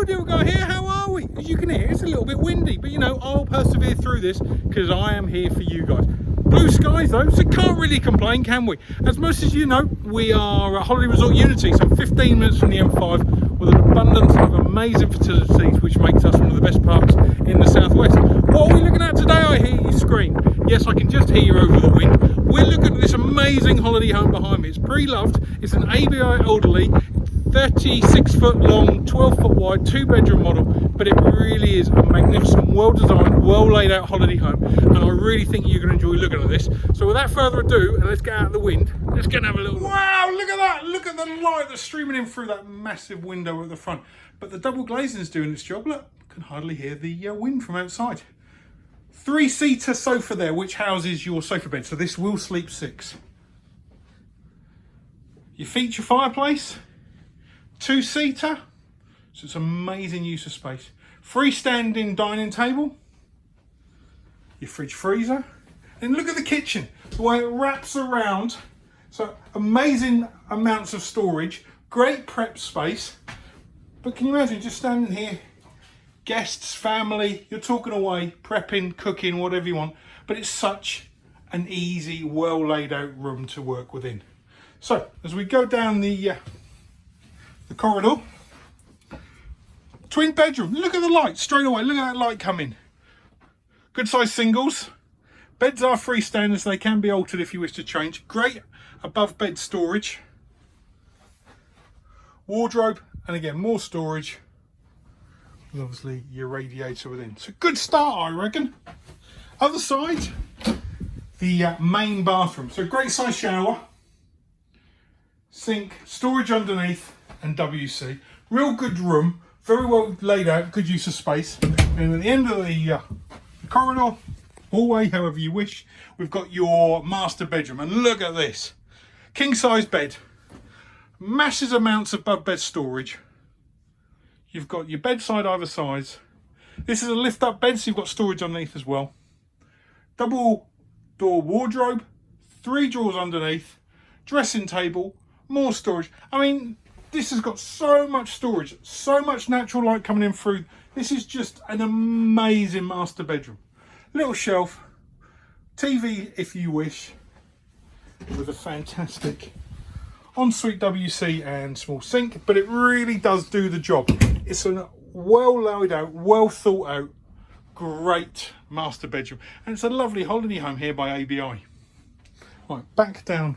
deal guy here. How are we? As you can hear, it's a little bit windy, but you know, I'll persevere through this because I am here for you guys. Blue skies though, so can't really complain, can we? As most of you know, we are at Holiday Resort Unity, some 15 minutes from the M5, with an abundance of amazing facilities, which makes us one of the best parks in the southwest. What are we looking at today? I hear you scream. Yes, I can just hear you over the wind. We're looking at this amazing holiday home behind me. It's pre-loved. It's an Abi Alderley, 36 foot long, 12 foot wide, 2-bedroom model, but it really is a magnificent, well designed, well laid out holiday home, and I really think you're going to enjoy looking at this. So without further ado, and let's get out of the wind, let's get and have a little look. Wow, look at that, look at the light that's streaming in through that massive window at the front. But the double glazing is doing its job. Look, I can hardly hear the wind from outside. 3-seater sofa there, which houses your sofa bed, so this will sleep 6. Your feature fireplace, 2-seater, so it's amazing use of space. Freestanding dining table, your fridge freezer, and look at the kitchen, the way it wraps around. So amazing amounts of storage, great prep space. But can you imagine just standing here, guests, family, you're talking away, prepping, cooking, whatever you want, but it's such an easy, well laid out room to work within. So as we go down the corridor, twin bedroom, look at the light straight away, look at that light coming. Good size singles, beds are freestanding, so they can be altered if you wish to change. Great above bed storage, wardrobe, and again more storage, and obviously your radiator within. So good start, I reckon. Other side, the main bathroom, so great size shower, sink, storage underneath, and WC. Real good room, very well laid out, good use of space. And at the end of the corridor, hallway, however you wish, we've got your master bedroom. And look at this, king size bed, massive amounts of above bed storage. You've got your bedside either sides. This is a lift up bed, so you've got storage underneath as well. Double door wardrobe, 3 drawers underneath, dressing table, more storage. I mean, this has got so much storage, so much natural light coming in through. This is just an amazing master bedroom. Little shelf, TV if you wish, with a fantastic ensuite WC and small sink, but it really does do the job. It's a well laid out, well thought out, great master bedroom, and it's a lovely holiday home here by ABI. Right, back down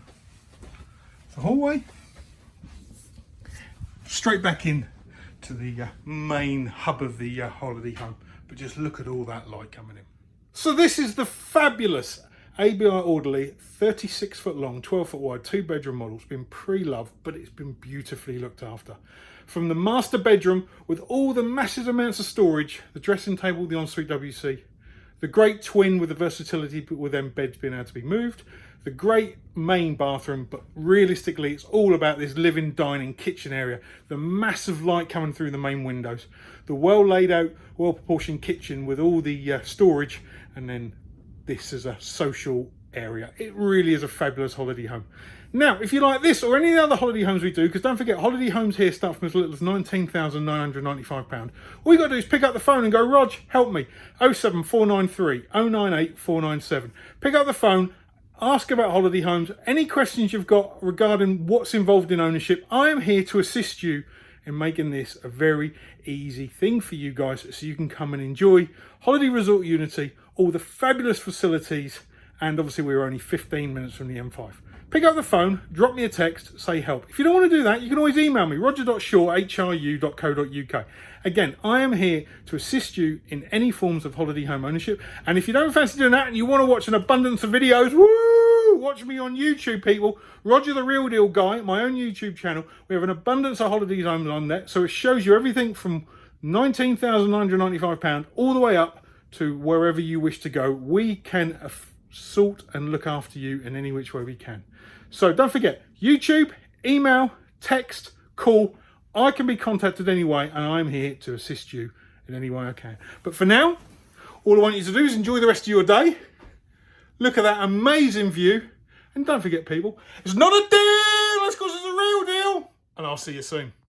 the hallway, straight back in to the main hub of the holiday home, but just look at all that light coming in. So this is the fabulous Abi Alderley, 36 foot long, 12 foot wide, 2-bedroom model. It's been pre-loved, but it's been beautifully looked after. From the master bedroom with all the massive amounts of storage, the dressing table, the ensuite WC, the great twin with the versatility with them beds being able to be moved, the great main bathroom, but realistically it's all about this living, dining, kitchen area, the massive light coming through the main windows, the well laid out, well proportioned kitchen with all the storage, and then this is a social area. It really is a fabulous holiday home. Now, if you like this or any of the other holiday homes we do, because don't forget, holiday homes here start from as little as £19,995. All you got to do is pick up the phone and go, Rog, help me. 07493 098 497. Pick up the phone, ask about holiday homes, any questions you've got regarding what's involved in ownership. I am here to assist you in making this a very easy thing for you guys, so you can come and enjoy Holiday Resort Unity, all the fabulous facilities, and obviously we're only 15 minutes from the M5. Pick up the phone, drop me a text, say help. If you don't want to do that, you can always email me, roger.shaw@hru.co.uk. Again, I am here to assist you in any forms of holiday home ownership. And if you don't fancy doing that and you want to watch an abundance of videos, woo, watch me on YouTube, people. Roger the Real Deal Guy, my own YouTube channel. We have an abundance of holiday homes on there. So it shows you everything from £19,995 all the way up to wherever you wish to go. We can sort and look after you in any which way we can. So don't forget, YouTube, email, text, call. I can be contacted anyway, and I'm here to assist you in any way I can. But for now, all I want you to do is enjoy the rest of your day. Look at that amazing view. And don't forget, people, it's not a deal, it's because it's a real deal. And I'll see you soon.